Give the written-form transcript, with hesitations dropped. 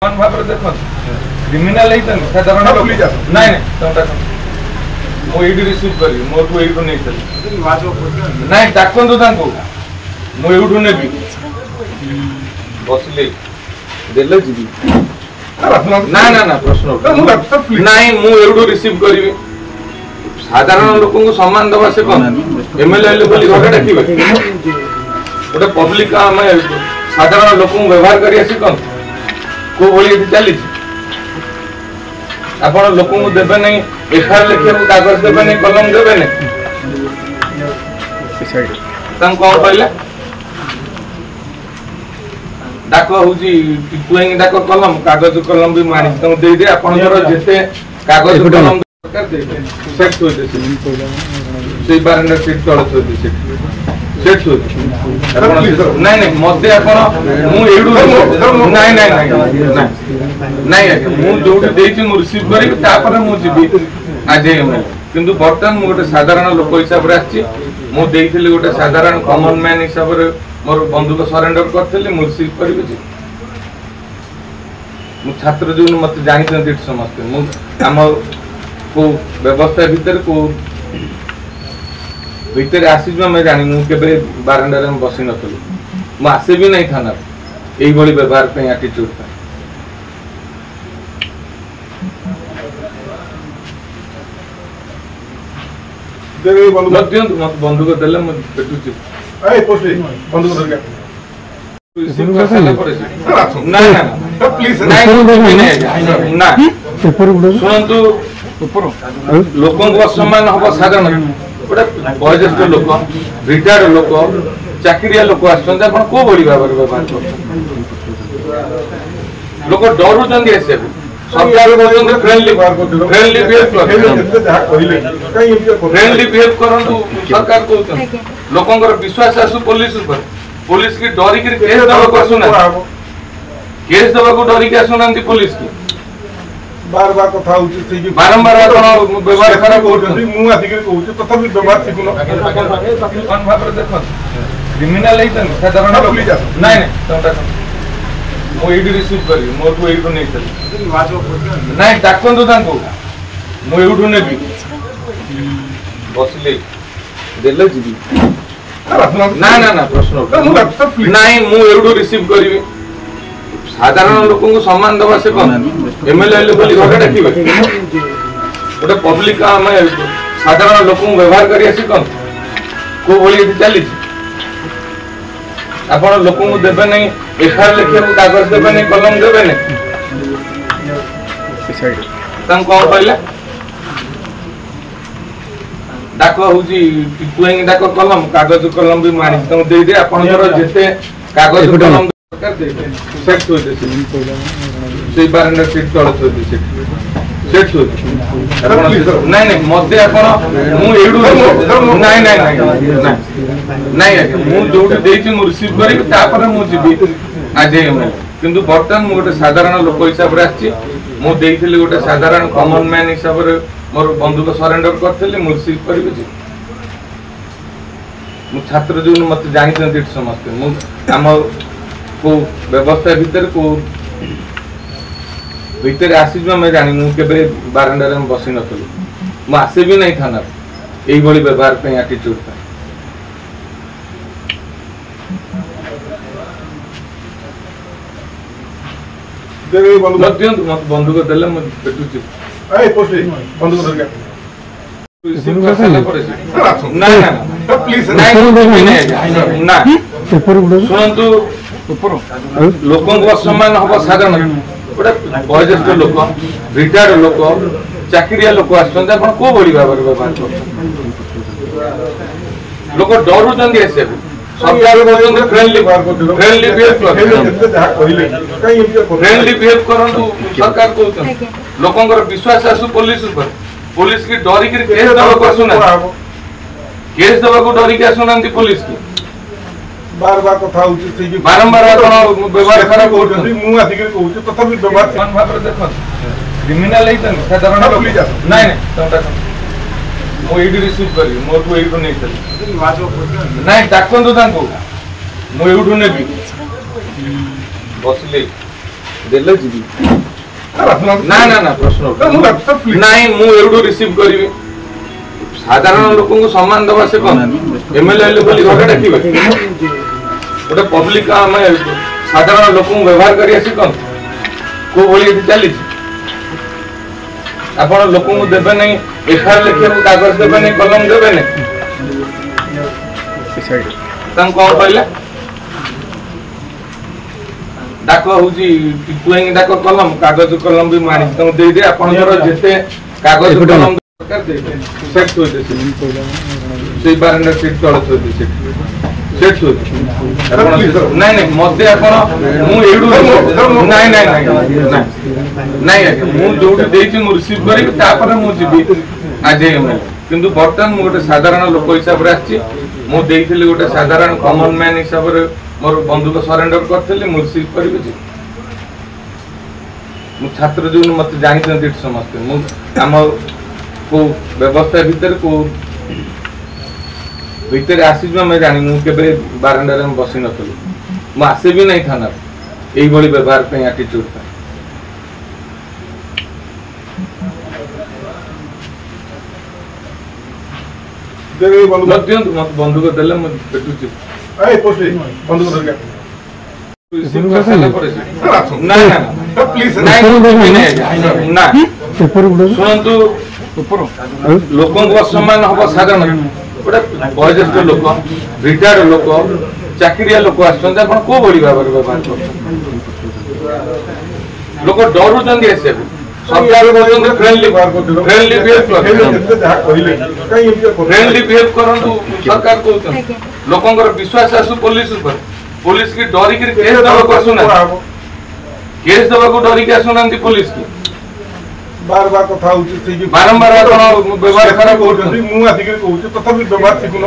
भाव देख क्रिमिनाल साधारण नाई मुझे रिसीव करी मोर को यू नहीं नाई डाकतु मुझे ने बसले देले जी ना ना ना प्रश्न नाई मुझे रिसीव करी साधारण लोक सम्मान दबा से कौन एमएलए बोली घर डाक गोटे पब्लिक आम साधारण लोक व्यवहार कर कौन को भली चली आप लोक देवे नहीं एफआईआर लिखा कागज देवे नहीं कलम देवे नहीं कौन कहले डाक हूँ टुएंगे डाक कलम कागज कलम भी मारी दे दे आप जिते कागज कलम सेट से बारंडा सीट तले नहीं नहीं मत रिसीव करी आज किंतु बर्तमान मुझे साधारण लोक हिसाब से आसी गोटे साधारण कॉमन मैन हिसाब से मोर बंधुक सरेंडर करी मुझे रिसीव करी छात्र जो मत जानते समस्ते आम को व्यवस्था भितर को भीतर आसी आम जानी मुझे बारंडा बसी नी मुझे आसे भी नहीं थाना यही व्यवहार एटीट्यूड मत बंधुक देले भेटुची शुणु लोक सम्मान हम साधारण गोटे वयोज्येष्ठ लोक रिटायर्ड लोक चाकरिया लोक आसो भाव व्यवहार कर लोक डरुंच सरकार फ्रेंडली बिहेव करूँ सरकार कहते लोक विश्वास आसू पुलिस की डरिक केस दबाक आसुना केस दबाक डरिक आसुना पुलिस की बार बार कथा बारंबार व्यवहार खराब तथापि व्यवहार शिखुन भाव देख क्रिमिनाल साधारण नाई मुझे रिसीव करी मोर को यू नहीं नाई डाकतु मुझे ने बसले देले जी ना ना ना प्रश्न नाई मुझे रिसीव करी साधारण लोक सम्मान दबा से कौन एमएलए बोली घर डाक गोटे पब्लिक आम साधारण लोक व्यवहार कर कौन को भली चली आप लोक देवे नहीं एफआईआर लिखा कागज देवे नहीं कलम देवे नहीं कौन कहले डाक हूँ टुएंगे डाक कलम कागज कलम भी मारी दे दे आप जिते कागज कलम सेट से बारंडा सीट तले नहीं नहीं मत मुझे रिसीव करी मुझे आज किंतु बर्तमान मुझे साधारण लोक हिसाब से आसी गोटे साधारण कॉमन मैन हिसाब से मोर बंधुक सरेंडर करी मुझे रिसीव करी छात्र जो मत जानते समस्ते आम को व्यवस्था भितर को भीतर आसी आम जानी मुझे बारंडा बसी नी मुझे आसे भी नहीं थाना यही व्यवहार एटीट्यूड मत बंधुक देले भेटुची शुणु लोक सम्मान हम साधारण गोटे वयोज्येष्ठ लोक रिटायर्ड लोक चाकरिया लोक आसो भाव व्यवहार कर लोक डरुंच सरकार फ्रेंडली बिहेव करूँ सरकार कहते लोक विश्वास आसू पुलिस की डरिक केस दबाक आसुना केस दबाक डरिक आसुना पुलिस की बार बार कथा बारंबार व्यवहार खराब तथापि व्यवहार भाव देख क्रिमिनाल साधारण नाई मुझे रिसीव करी मोर को यू नहीं डाकतु मुझे ने बसले ଦେଲେ ଯିବି ନା ନା ନା ପ୍ରଶ୍ନ ପ୍ଲିଜ ନାଇଁ ମୁଁ ଏଉଠୁ ରିସିଭ କରିବି ସାଧାରଣ ଲୋକଙ୍କୁ ସମ୍ମାନ ଦେବା ସେ କଣ ଏମଏଲଏ ହେଲେ ବୋଲି ଘରେ ଡାକିବେ ଗୋଟେ ପବ୍ଲିକ ଆମେ ସାଧାରଣ ଲୋକଙ୍କୁ ବ୍ୟବହାର କରିବା ସେ କଣ କୋଉ ଭଳି ଏଠି ଚାଲିଛି ଆପଣ ଲୋକଙ୍କୁ ଦେବେ ନାହିଁ ଏଫଆଇଆର ଲେଖିବାକୁ କାଗଜ ଦେବେ ନାହିଁ କଲମ ଦେବେ ନାହିଁ ତାଙ୍କୁ କଣ କହିଲେ डाक हूँ टुएंग डाक कलम कागज कलम भी मानी तुम दे दे आपनकर जेते कागज कलम दरकार दे सेट हो दे से बारंडा सीट तळ हो दे सेट हो नहीं नहीं मते आपण मु एडू नहीं नहीं नहीं नहीं मु जोटी देछि मु रिसीव करी तापर मु जिबी आज एमएल किंतु बर्तन मु गोटे साधारण लोक हिसाब रे आछि मु देइथिली गोटे साधारण कॉमन मैन हिसाब रे मोर बंधुक सरेंडर करथिली मु रिसीव करिबे जी मु छात्र जो मत जानि छथि समस्त मु हम को व्यवस्था भीतर को भीतर आसी जो मैं जानि मु केबे बारंडा रे बसी नथली मु आसे भी नहीं थाना एई बड़ी व्यवहार पे एटीट्यूड पे देवे बंधु मत बंधुक देले मु पेटुची ए पोस्टी बंधु कर गया ना ना प्लीज ना शुणु लोक असम्मान हम साधारण गोटे वयोज्येष्ठ लोक रिटायर्ड लोक चाकरिया लोक आसुच्च कौ बड़ी भाव व्यवहार कर लोक डरुंच आसे सरकार फ्रेंडली बिहेव करंतु सरकार कहते लोकंर विश्वास आसु पुलिस पुलिस की डरिक केस दबाक आसुना केस दबाक डरिक आसुना पुलिस की बार बार कथा होची ठीक बारंबार व्यवहार खराब मु आदिक कहूची तथापि व्यवहार ठीक न